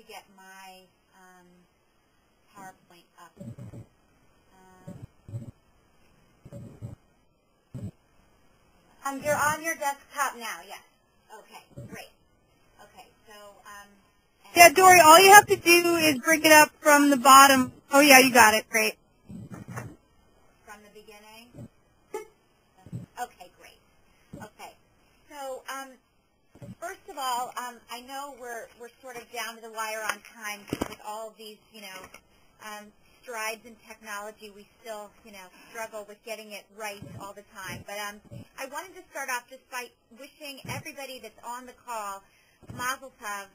to get my PowerPoint up. You're on your desktop now, yes. Okay, great. Okay, so... yeah, Dory, all you have to do is bring it up from the bottom. Oh, yeah, you got it. Great. From the beginning? Okay, great. Okay. So, first of all, I know we're sort of down to the wire on time with all of these, strides in technology. We still, struggle with getting it right all the time. But I wanted to start off just by wishing everybody that's on the call Mazel Tov.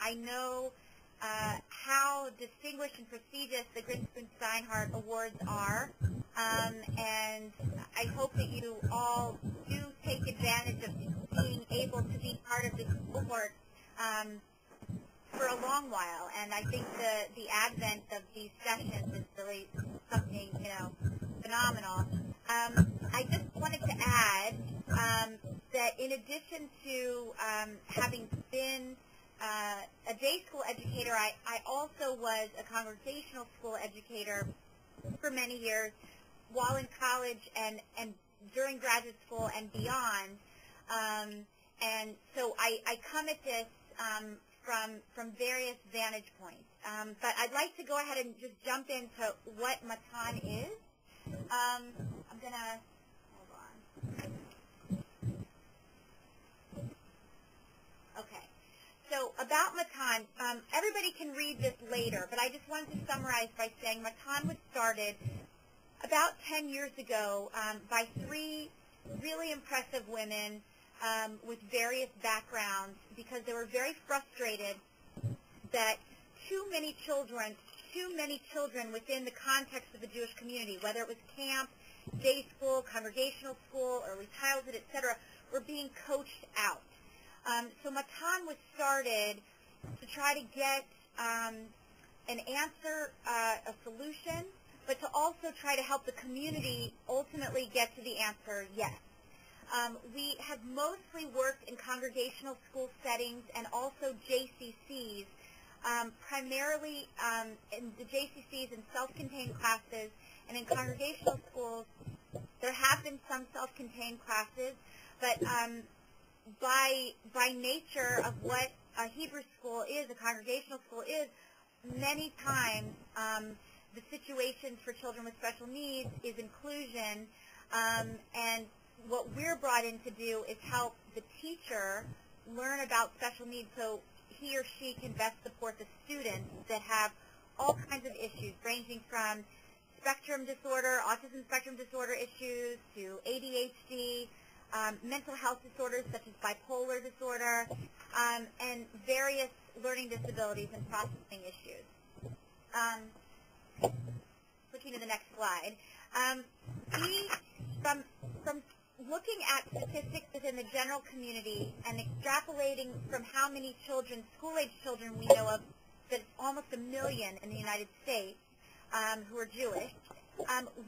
I know how distinguished and prestigious the Grinspoon Steinhardt Awards are, and I hope that you all do take advantage of being able to be part of this cohort for a long while. And I think the advent of these sessions is really something, phenomenal. I just wanted to add that in addition to having been a day school educator, I also was a congregational school educator for many years while in college and during graduate school and beyond. And so I come at this from various vantage points. But I'd like to go ahead and just jump into what Matan is. I'm going to, hold on. Okay. So about Matan, everybody can read this later, but I just wanted to summarize by saying Matan was started about 10 years ago by three really impressive women with various backgrounds because they were very frustrated that too many children within the context of the Jewish community, whether it was camp, day school, congregational school, early childhood, etc., were being coached out. So Matan was started to try to get an answer, a solution, but to also try to help the community ultimately get to the answer yes. We have mostly worked in congregational school settings and also JCCs, primarily in the JCCs in self-contained classes, and in congregational schools there have been some self-contained classes, but by nature of what a Hebrew school is, a congregational school is, many times the situations for children with special needs is inclusion, and what we're brought in to do is help the teacher learn about special needs so he or she can best support the students that have all kinds of issues, ranging from spectrum disorder, autism spectrum disorder issues, to ADHD, mental health disorders such as bipolar disorder, and various learning disabilities and processing issues. Looking to the next slide. From looking at statistics within the general community and extrapolating from how many children, school-age children we know of, that it's almost 1 million in the United States who are Jewish,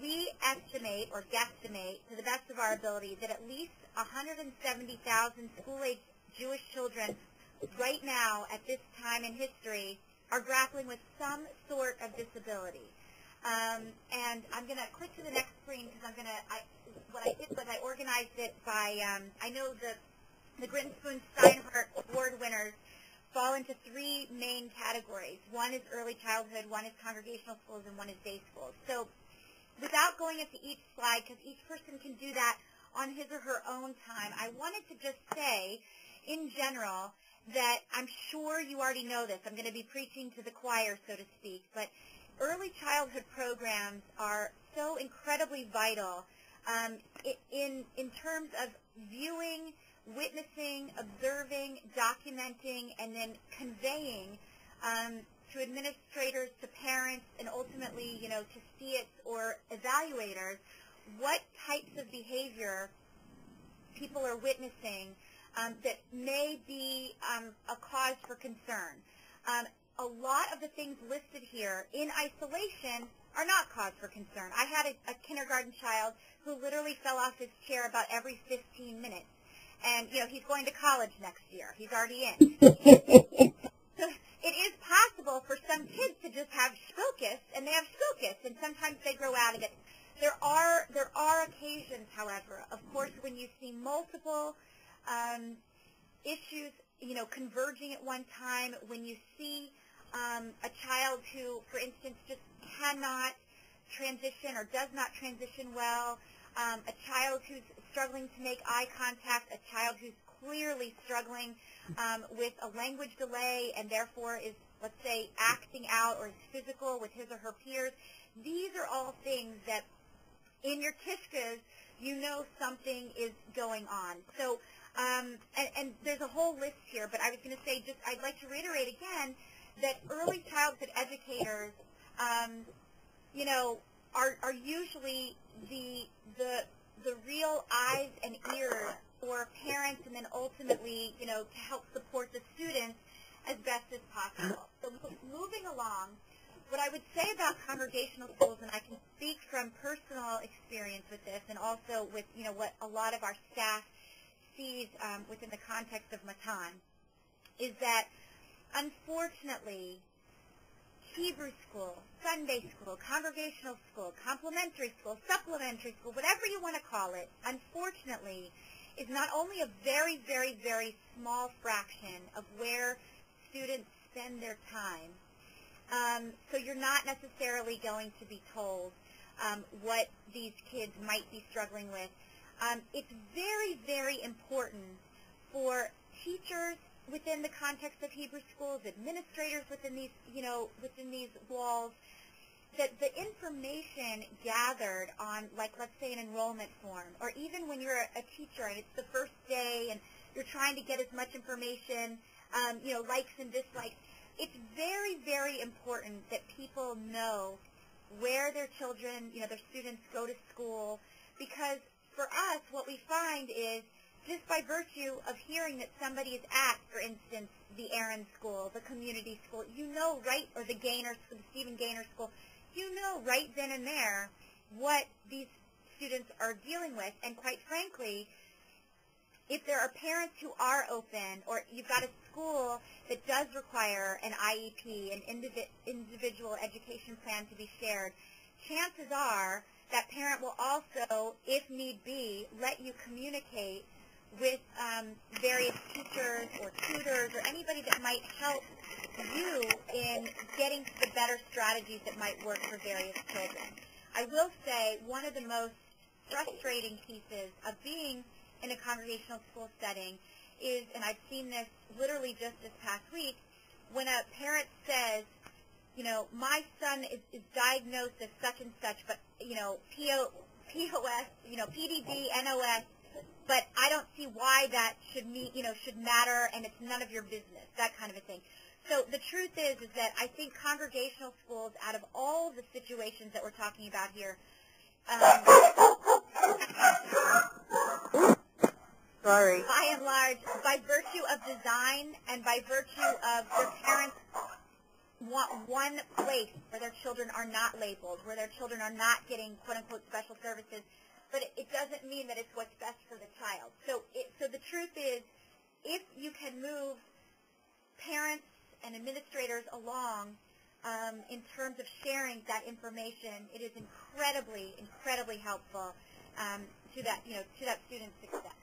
we estimate or guesstimate to the best of our ability that at least 170,000 school-age Jewish children right now at this time in history are grappling with some sort of disability. And I'm going to click to the next screen because what I did was I organized it by, I know the Grinspoon Steinhardt Award winners fall into three main categories. One is early childhood, one is congregational schools, and one is day schools. So without going into each slide, because each person can do that on his or her own time, I wanted to just say, in general, that I'm sure you already know this. I'm going to be preaching to the choir, so to speak, but early childhood programs are so incredibly vital in terms of viewing, witnessing, observing, documenting, and then conveying to administrators, to parents, and ultimately, to SEITs or evaluators, what types of behavior people are witnessing that may be a cause for concern. A lot of the things listed here in isolation are not cause for concern. I had a kindergarten child who literally fell off his chair about every 15 minutes. And, he's going to college next year. He's already in. So it is possible for some kids to just have Spilkus, and they have Spilkus, and sometimes they grow out of it. There are occasions, however, of course, when you see multiple issues, converging at one time, when you see a child who, for instance, just cannot transition or does not transition well, a child who's struggling to make eye contact, a child who's clearly struggling with a language delay and therefore is, let's say, acting out or is physical with his or her peers. These are all things that in your kishkas, something is going on. So, and there's a whole list here, but I was going to say, I'd like to reiterate again that early childhood educators, are usually the real eyes and ears for parents, and then ultimately, to help support the students as best as possible. So moving along, what I would say about congregational schools, and I can speak from personal experience with this, and also with what a lot of our staff sees within the context of Matan, is that unfortunately Hebrew school, Sunday school, congregational school, complementary school, supplementary school, whatever you want to call it, unfortunately is not only a very, very, very small fraction of where students spend their time. So you're not necessarily going to be told what these kids might be struggling with. It's very, very important for teachers within the context of Hebrew schools, administrators within these, within these walls, that the information gathered on, like, let's say an enrollment form, or even when you're a teacher and it's the first day and you're trying to get as much information, likes and dislikes, it's very, very important that people know where their children, their students go to school, because for us, what we find is just by virtue of hearing that somebody is at, for instance, the Aaron School, the community school, right, or the Gaynor, the Stephen Gaynor School, right then and there what these students are dealing with. And quite frankly, if there are parents who are open, or you've got a school that does require an IEP, an individual education plan to be shared, chances are that parent will also, if need be, let you communicate with various teachers or tutors or anybody that might help you in getting to the better strategies that might work for various children. I will say one of the most frustrating pieces of being in a congregational school setting is, and I've seen this literally just this past week, when a parent says, my son is diagnosed as such and such, but, POS, PDD, NOS, but I don't see why that should matter, and it's none of your business, that kind of a thing. So the truth is that I think congregational schools, out of all the situations that we're talking about here, by and large, by virtue of design and by virtue of their parents want one place where their children are not labeled, where their children are not getting quote-unquote special services, but it doesn't mean that it's what's best for the child. So the truth is, if you can move parents and administrators along in terms of sharing that information, it is incredibly, incredibly helpful to that student's success.